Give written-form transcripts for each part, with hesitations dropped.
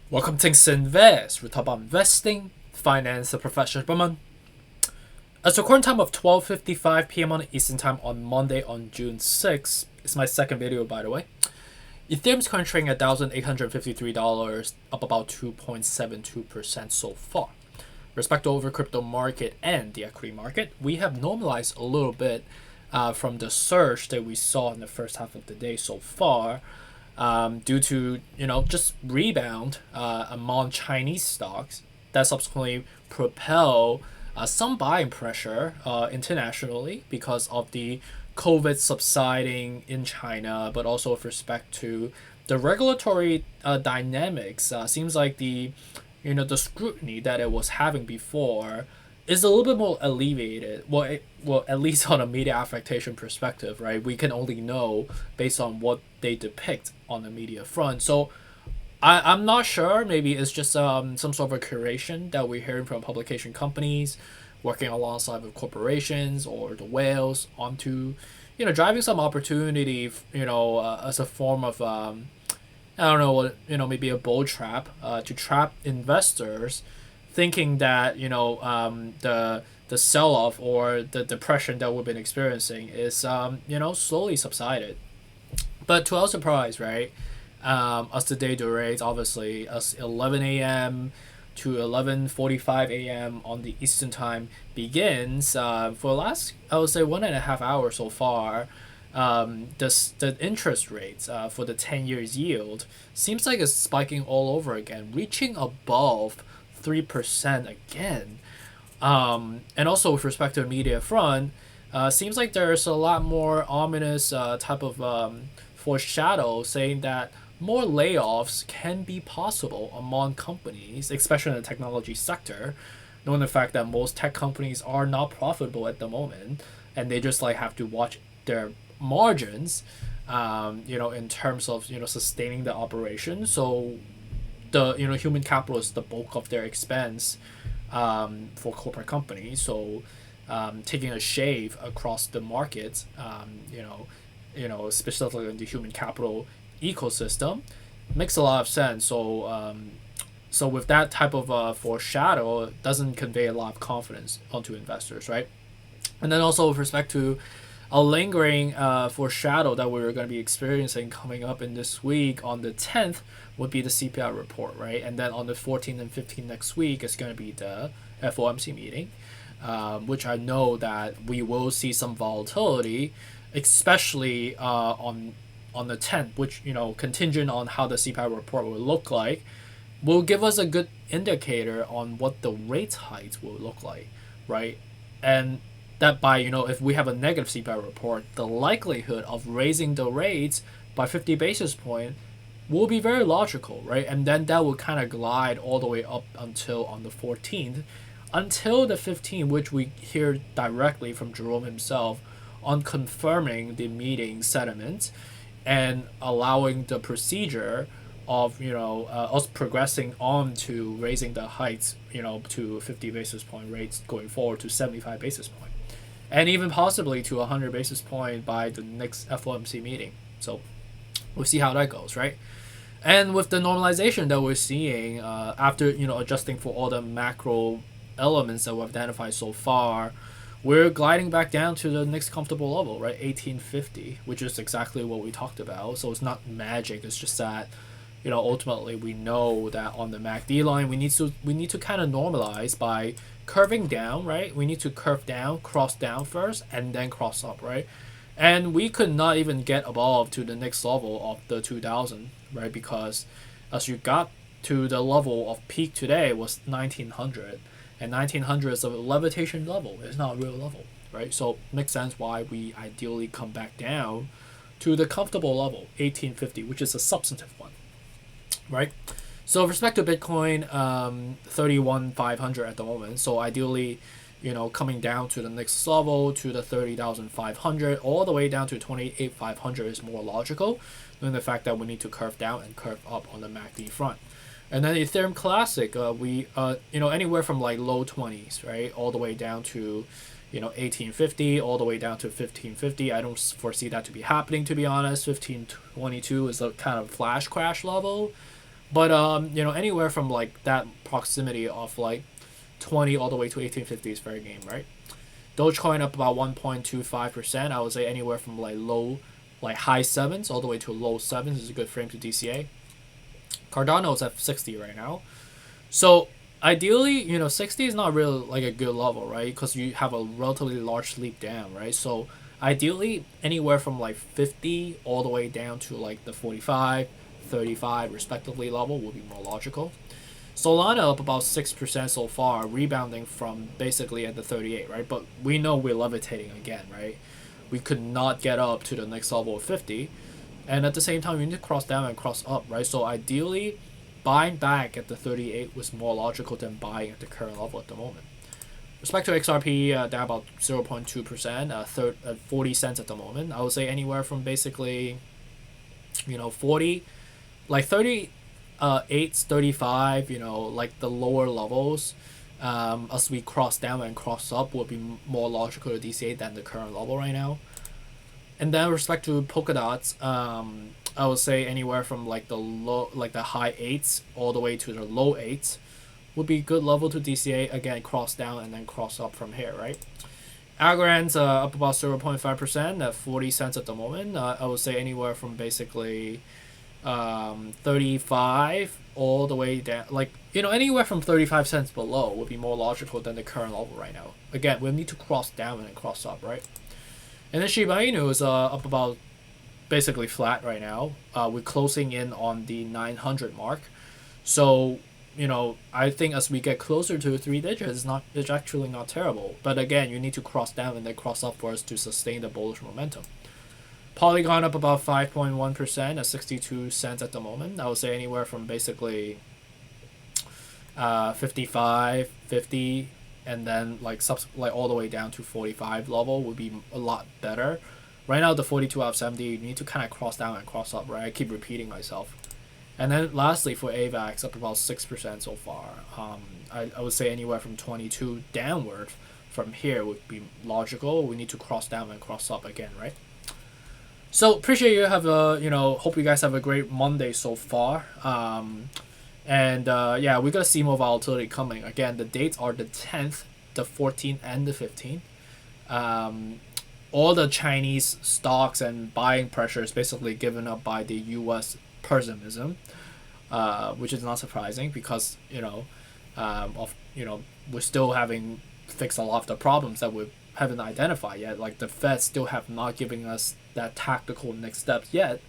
Welcome to Invest. We talk about investing, finance, and professional development. As the current time of 12:55 p.m. on Eastern Time on Monday on June 6th, it's my second video by the way. Ethereum is currently trading at $1,853, up about 2.72% so far. Respect over crypto market and the equity market, we have normalized a little bit from the surge that we saw in the first half of the day so far. Due to just rebound among Chinese stocks that subsequently propel some buying pressure internationally because of the COVID subsiding in China, but also with respect to the regulatory dynamics. Seems like the scrutiny that it was having before is a little bit more alleviated. Well, at least on a media affectation perspective, right? We can only know based on what they depict on the media front. So I'm not sure. Maybe it's just some sort of a curation that we're hearing from publication companies working alongside with corporations or the whales onto, driving some opportunity, as a form of I don't know what maybe a bull trap to trap investors thinking that the sell-off or the depression that we've been experiencing is slowly subsided. But to our surprise, right, as the day durates, obviously as 11 a.m. to 11:45 a.m. on the Eastern Time begins, for the last, I would say, 1.5 hours so far, the interest rates for the 10 years yield seems like it's spiking all over again, reaching above 3% again. And also with respect to the media front, seems like there's a lot more ominous type of foreshadow saying that more layoffs can be possible among companies, especially in the technology sector, knowing the fact that most tech companies are not profitable at the moment, and they just have to watch their margins, in terms of sustaining the operation. So the human capital is the bulk of their expense for corporate companies. So taking a shave across the market, specifically in the human capital ecosystem, makes a lot of sense. So with that type of foreshadow, it doesn't convey a lot of confidence onto investors, right? And then also with respect to a lingering foreshadow that we're going to be experiencing coming up in this week on the 10th would be the CPI report, right? And then on the 14th and 15th next week is going to be the FOMC meeting, which I know that we will see some volatility, especially on the 10th, which contingent on how the CPI report will look like, will give us a good indicator on what the rate hikes will look like, right? And that by if we have a negative CPI report, the likelihood of raising the rates by 50 basis point will be very logical, right? And then that will kind of glide all the way up until on the 14th, until the 15th, which we hear directly from Jerome himself on confirming the meeting sentiment and allowing the procedure of us progressing on to raising the heights to 50 basis point rates going forward to 75 basis point, and even possibly to 100 basis point by the next FOMC meeting. So we'll see how that goes, right? And with the normalization that we're seeing after adjusting for all the macro elements that we've identified so far, we're gliding back down to the next comfortable level, right? 1850, which is exactly what we talked about. So it's not magic. It's just that ultimately we know that on the MACD line we need to kind of normalize by curving down, right? We need to curve down, cross down first, and then cross up, right? And we could not even get above to the next level of the 2000, right? Because as you got to the level of peak today was 1900, and 1900 is a levitation level. It's not a real level, right? So it makes sense why we ideally come back down to the comfortable level, 1850, which is a substantive one, right? So with respect to Bitcoin, 31,500 at the moment. So ideally, coming down to the next level to the 30,500, all the way down to 28,500 is more logical than the fact that we need to curve down and curve up on the MACD front. And then Ethereum Classic, we anywhere from like low 20s, right, all the way down to 1850, all the way down to 1550. I don't foresee that to be happening, to be honest. 1522 is a kind of flash crash level, But you know, anywhere from like that proximity of like 20 all the way to 1850 is fair game, right? Dogecoin up about 1.25%. I would say anywhere from like high sevens all the way to low sevens is a good frame to DCA. Cardano's at 60 right now. So ideally, you know, 60 is not really like a good level, right? Because you have a relatively large leap down, right? So ideally, anywhere from like 50 all the way down to like the 45, 35 respectively level would be more logical. Solana up about 6% so far, rebounding from basically at the 38, right? But we know we're levitating again, right? We could not get up to the next level of 50. And at the same time, we need to cross down and cross up, right? So ideally, buying back at the 38 was more logical than buying at the current level at the moment. Respect to XRP, down about 0.2%, 40 cents at the moment. I would say anywhere from basically, you know, 40, like 30, 835, you know, like the lower levels, as we cross down and cross up would be more logical to DCA than the current level right now. And then with respect to Polkadot's, I would say anywhere from like the high eights all the way to the low eights would be good level to DCA. Again, cross down and then cross up from here, right? Algorand's up about 0.5% at 40 cents at the moment. I would say anywhere from basically 35 all the way down, like, you know, anywhere from 35 cents below would be more logical than the current level right now. Again, we need to cross down and then cross up, right? And then Shiba Inu is up about basically flat right now. We're closing in on the 900 mark. So, you know, I think as we get closer to 3 digits, it's actually not terrible. But again, you need to cross down and then cross up for us to sustain the bullish momentum. Polygon up about 5.1% at 62 cents at the moment. I would say anywhere from basically 55, 50, and then like all the way down to 45 level would be a lot better. Right now, the 42 out of 70, you need to kind of cross down and cross up, right? I keep repeating myself. And then lastly, for AVAX, up about 6% so far. I would say anywhere from 22 downward from here would be logical. We need to cross down and cross up again, right? So appreciate you have hope you guys have a great Monday so far. Yeah, we're gonna see more volatility coming. Again, the dates are the 10th, the 14th, and the 15th. All the Chinese stocks and buying pressure is basically given up by the U.S. pessimism, which is not surprising because we're still having fixed a lot of the problems that we haven't identified yet. Like the Fed still have not given us that tactical next steps yet.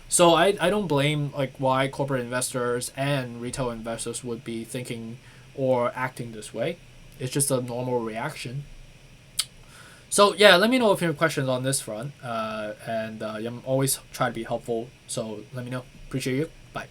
So I don't blame like why corporate investors and retail investors would be thinking or acting this way. It's just a normal reaction. So yeah, let me know if you have questions on this front. I'm always trying to be helpful. So let me know. Appreciate you. Bye.